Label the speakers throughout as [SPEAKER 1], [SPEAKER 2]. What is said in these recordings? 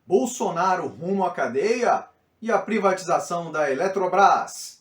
[SPEAKER 1] Bolsonaro rumo à cadeia e a privatização da Eletrobras.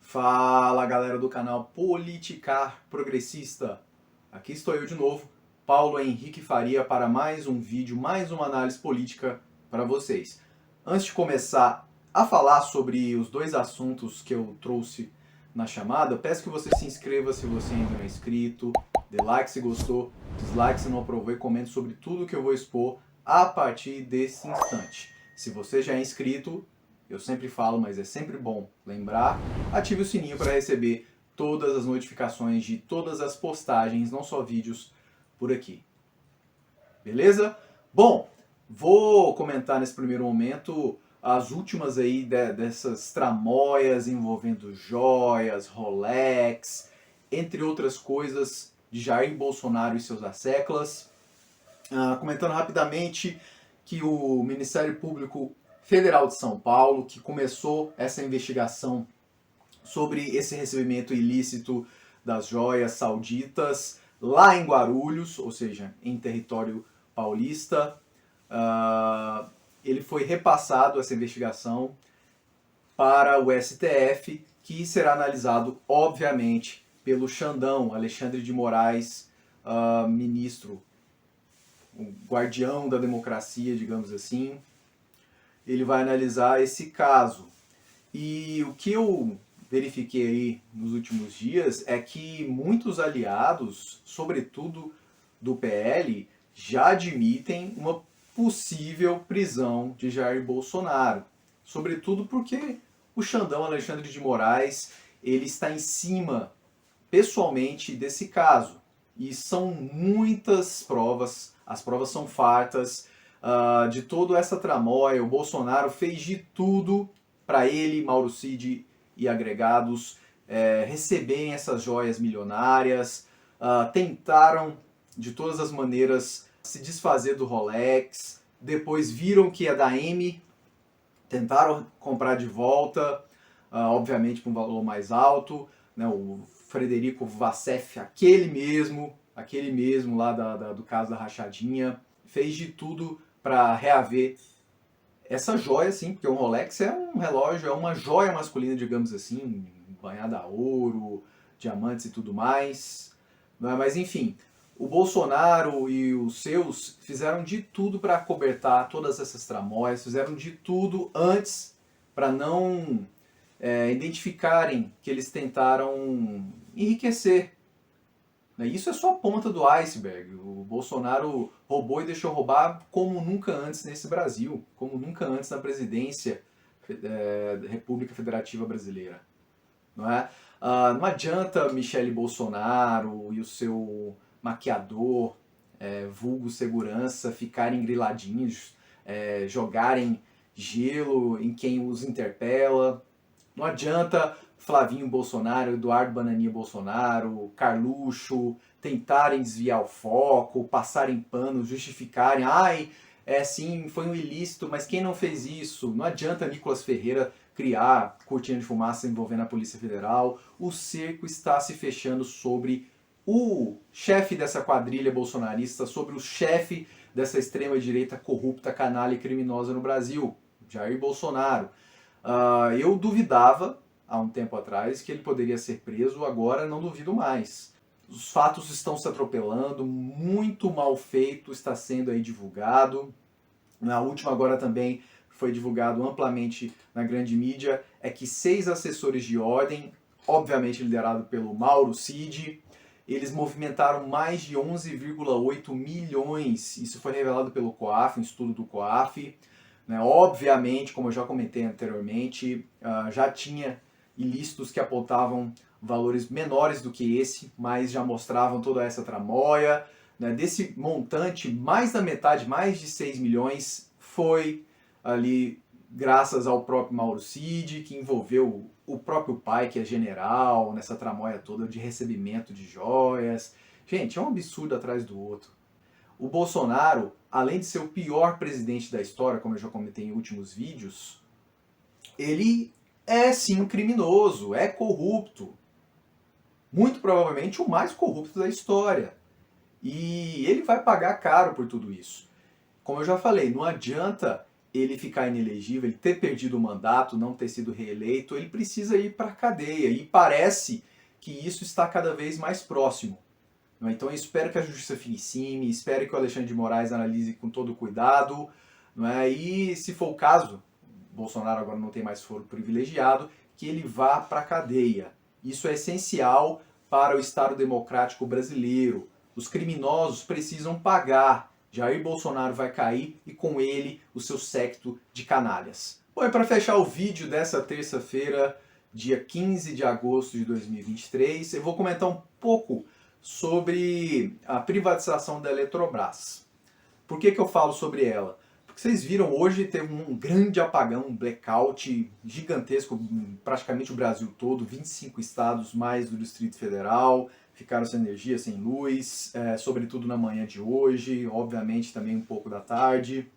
[SPEAKER 1] Fala galera do canal Politicar Progressista. Aqui estou eu de novo, Paulo Henrique Faria, para mais um vídeo, mais uma análise política para vocês. Antes de começar a falar sobre os dois assuntos que eu trouxe na chamada, peço que você se inscreva se você ainda não é inscrito, dê like se gostou, dislike se não aprovou e comente sobre tudo que eu vou expor a partir desse instante. Se você já é inscrito, eu sempre falo, mas é sempre bom lembrar, ative o sininho para receber todas as notificações de todas as postagens, não só vídeos, por aqui. Beleza? Bom, vou comentar nesse primeiro momento as últimas aí dessas tramóias envolvendo joias, Rolex, entre outras coisas, de Jair Bolsonaro e seus asseclas. Comentando rapidamente que o Ministério Público Federal de São Paulo, que começou essa investigação sobre esse recebimento ilícito das joias sauditas lá em Guarulhos, ou seja, em território paulista, ele foi repassado essa investigação para o STF, que será analisado, obviamente, pelo Xandão, Alexandre de Moraes, ministro, o guardião da democracia, digamos assim. Ele vai analisar esse caso. E o que eu verifiquei aí nos últimos dias é que muitos aliados, sobretudo do PL, já admitem uma possível prisão de Jair Bolsonaro. Sobretudo porque o Xandão Alexandre de Moraes, ele está em cima, pessoalmente, desse caso. E são muitas provas, as provas são fartas, de toda essa tramóia. O Bolsonaro fez de tudo para ele, Mauro Cid e agregados, receberem essas joias milionárias, tentaram de todas as maneiras se desfazer do Rolex, depois viram que ia dar M, tentaram comprar de volta, obviamente por um valor mais alto, né, o Frederico Vassef, aquele mesmo lá do caso da rachadinha, fez de tudo para reaver essa joia, sim, porque o Rolex é um relógio, é uma joia masculina, digamos assim, banhada a ouro, diamantes e tudo mais. Mas enfim, o Bolsonaro e os seus fizeram de tudo para acobertar todas essas tramóias, fizeram de tudo antes para não identificarem que eles tentaram enriquecer. Isso é só a ponta do iceberg. O Bolsonaro roubou e deixou roubar como nunca antes nesse Brasil, como nunca antes na presidência da República Federativa Brasileira. Não é? Não adianta Michele Bolsonaro e o seu maquiador, vulgo segurança, ficarem griladinhos, jogarem gelo em quem os interpela. Não adianta Flavinho Bolsonaro, Eduardo Bananinha Bolsonaro, Carluxo tentarem desviar o foco, passarem pano, justificarem, sim, foi um ilícito, mas quem não fez isso? Não adianta Nicolas Ferreira criar cortina de fumaça envolvendo a Polícia Federal. O cerco está se fechando sobre o chefe dessa quadrilha bolsonarista, sobre o chefe dessa extrema-direita corrupta, canalha e criminosa no Brasil, Jair Bolsonaro. Eu duvidava, há um tempo atrás, que ele poderia ser preso, agora não duvido mais. Os fatos estão se atropelando, muito mal feito está sendo aí divulgado. Na última agora também foi divulgado amplamente na grande mídia, é que 6 assessores de ordem, obviamente liderado pelo Mauro Cid, eles movimentaram mais de 11,8 milhões. Isso foi revelado pelo COAF, um estudo do COAF. Obviamente, como eu já comentei anteriormente, já tinha ilícitos que apontavam valores menores do que esse, mas já mostravam toda essa tramóia. Desse montante, mais da metade, mais de 6 milhões, foi ali graças ao próprio Mauro Cid, que envolveu o próprio pai, que é general, nessa tramóia toda de recebimento de joias. Gente, é um absurdo atrás do outro. O Bolsonaro, além de ser o pior presidente da história, como eu já comentei em últimos vídeos, ele é sim criminoso, é corrupto. muito provavelmente o mais corrupto da história. E ele vai pagar caro por tudo isso. Como eu já falei, não adianta ele ficar inelegível, ele ter perdido o mandato, não ter sido reeleito, ele precisa ir para a cadeia. E parece que isso está cada vez mais próximo. Então eu espero que a justiça fique em cima, espero que o Alexandre de Moraes analise com todo cuidado, e se for o caso, Bolsonaro agora não tem mais foro privilegiado, que ele vá para a cadeia. Isso é essencial para o Estado democrático brasileiro. Os criminosos precisam pagar. Jair Bolsonaro vai cair e com ele o seu séquito de canalhas. Bom, e para fechar o vídeo dessa terça-feira, dia 15 de agosto de 2023, eu vou comentar um pouco sobre a privatização da Eletrobras. Por que eu falo sobre ela? Porque vocês viram, hoje teve um grande apagão, um blackout gigantesco, praticamente o Brasil todo, 25 estados mais do Distrito Federal, ficaram sem energia, sem luz, sobretudo na manhã de hoje, obviamente também um pouco da tarde.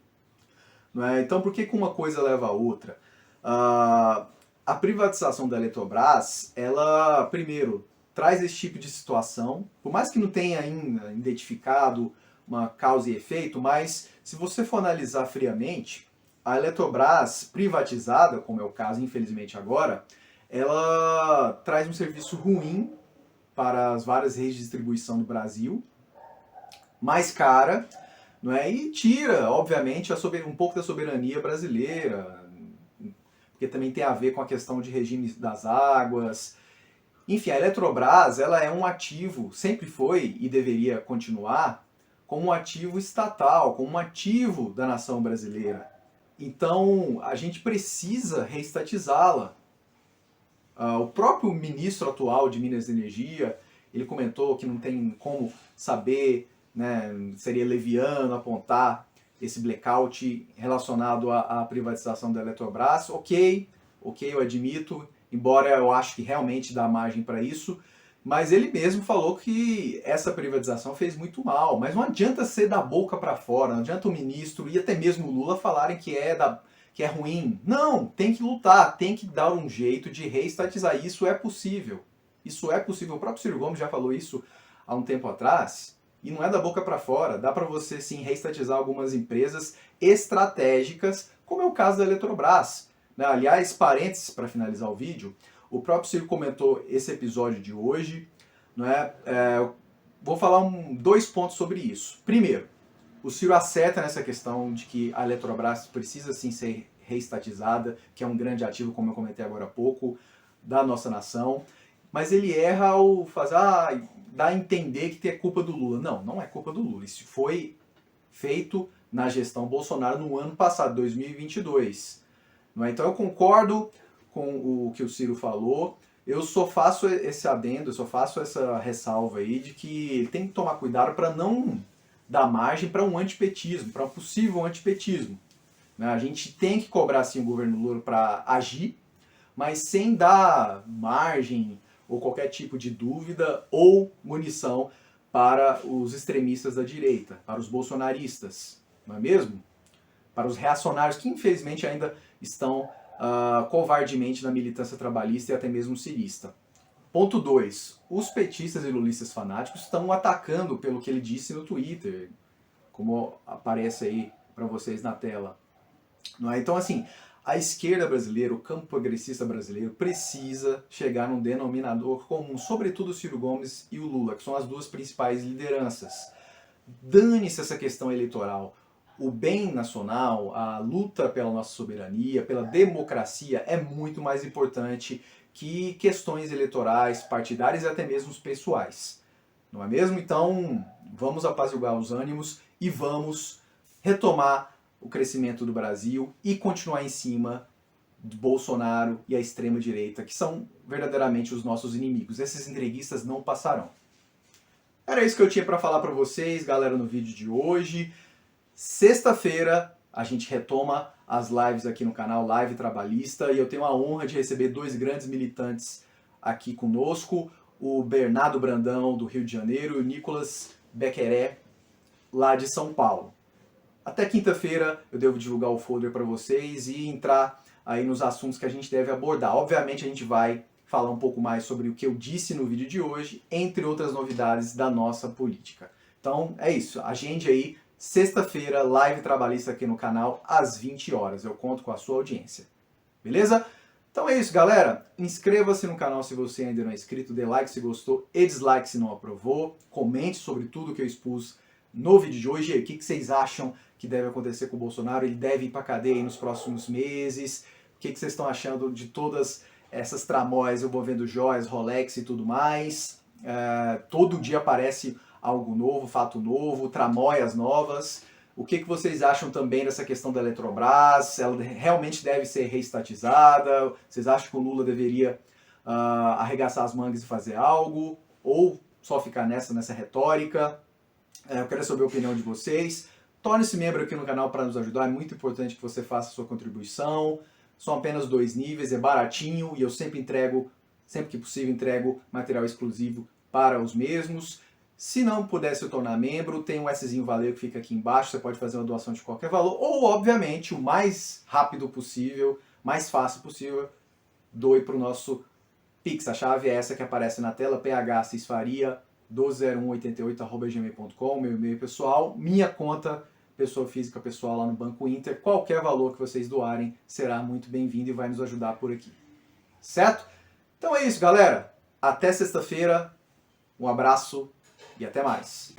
[SPEAKER 1] Não é? Então por que uma coisa leva a outra? A privatização da Eletrobras, ela, primeiro, traz esse tipo de situação, por mais que não tenha ainda identificado uma causa e efeito, mas se você for analisar friamente, a Eletrobras privatizada, como é o caso infelizmente agora, ela traz um serviço ruim para as várias redes de distribuição do Brasil, mais cara, não é? E tira, obviamente, um pouco da soberania brasileira, porque também tem a ver com a questão de regime das águas. Enfim, a Eletrobras, ela é um ativo, sempre foi e deveria continuar, como um ativo estatal, como um ativo da nação brasileira. Então, a gente precisa reestatizá-la. O próprio ministro atual de Minas e Energia, ele comentou que não tem como saber, né, seria leviano apontar esse blackout relacionado à privatização da Eletrobras. Ok, eu admito, embora eu acho que realmente dá margem para isso, mas ele mesmo falou que essa privatização fez muito mal. Mas não adianta ser da boca para fora, não adianta o ministro e até mesmo o Lula falarem que é ruim. Não, tem que lutar, tem que dar um jeito de reestatizar. Isso é possível. Isso é possível. O próprio Ciro Gomes já falou isso há um tempo atrás. E não é da boca para fora. Dá para você sim reestatizar algumas empresas estratégicas, como é o caso da Eletrobras. Aliás, parênteses para finalizar o vídeo, o próprio Ciro comentou esse episódio de hoje. Vou falar dois pontos sobre isso. Primeiro, o Ciro acerta nessa questão de que a Eletrobras precisa sim ser reestatizada, que é um grande ativo, como eu comentei agora há pouco, da nossa nação. Mas ele erra ao dar a entender que é culpa do Lula. Não, não é culpa do Lula. Isso foi feito na gestão Bolsonaro no ano passado, 2022. Então eu concordo com o que o Ciro falou. Eu só faço esse adendo, eu só faço essa ressalva aí de que tem que tomar cuidado para não dar margem para um antipetismo, para um possível antipetismo. A gente tem que cobrar sim o governo Lula para agir, mas sem dar margem ou qualquer tipo de dúvida ou munição para os extremistas da direita, para os bolsonaristas, não é mesmo? Para os reacionários que infelizmente ainda estão covardemente na militância trabalhista e até mesmo cirista. Ponto 2. Os petistas e lulistas fanáticos estão atacando pelo que ele disse no Twitter, como aparece aí para vocês na tela. Então, assim, a esquerda brasileira, o campo progressista brasileiro, precisa chegar num denominador comum, sobretudo o Ciro Gomes e o Lula, que são as duas principais lideranças. Dane-se essa questão eleitoral. O bem nacional, a luta pela nossa soberania, pela democracia é muito mais importante que questões eleitorais, partidárias e até mesmo pessoais. Não é mesmo? Então, vamos apaziguar os ânimos e vamos retomar o crescimento do Brasil e continuar em cima de Bolsonaro e a extrema-direita, que são verdadeiramente os nossos inimigos. Esses entreguistas não passarão. Era isso que eu tinha para falar para vocês, galera, no vídeo de hoje. Sexta-feira a gente retoma as lives aqui no canal, Live Trabalhista, e eu tenho a honra de receber dois grandes militantes aqui conosco, o Bernardo Brandão, do Rio de Janeiro, e o Nicolas Bequeré, lá de São Paulo. Até quinta-feira eu devo divulgar o folder para vocês e entrar aí nos assuntos que a gente deve abordar. Obviamente a gente vai falar um pouco mais sobre o que eu disse no vídeo de hoje, entre outras novidades da nossa política. Então é isso, agende aí, sexta-feira, live trabalhista aqui no canal, às 20 horas. Eu conto com a sua audiência. Beleza? Então é isso, galera. Inscreva-se no canal se você ainda não é inscrito, dê like se gostou e dislike se não aprovou. Comente sobre tudo que eu expus no vídeo de hoje. E aí, o que vocês acham que deve acontecer com o Bolsonaro? Ele deve ir para cadeia nos próximos meses? O que vocês estão achando de todas essas tramóias envolvendo joias, Rolex e tudo mais? Todo dia aparece algo novo, fato novo, tramóias novas. O que vocês acham também dessa questão da Eletrobras? Ela realmente deve ser reestatizada? Vocês acham que o Lula deveria arregaçar as mangas e fazer algo? Ou só ficar nessa retórica? Eu quero saber a opinião de vocês. Torne-se membro aqui no canal para nos ajudar. É muito importante que você faça a sua contribuição. São apenas 2 níveis, é baratinho e eu sempre que possível, entrego material exclusivo para os mesmos. Se não puder se tornar membro, tem um Szinho Valeu que fica aqui embaixo, você pode fazer uma doação de qualquer valor, ou obviamente o mais rápido possível, mais fácil possível, doe para o nosso Pix. A chave é essa que aparece na tela, phcisfaria120188@gmail.com, meu e-mail pessoal, minha conta, pessoa física pessoal lá no Banco Inter. Qualquer valor que vocês doarem será muito bem-vindo e vai nos ajudar por aqui. Certo? Então é isso, galera. Até sexta-feira. Um abraço e até mais.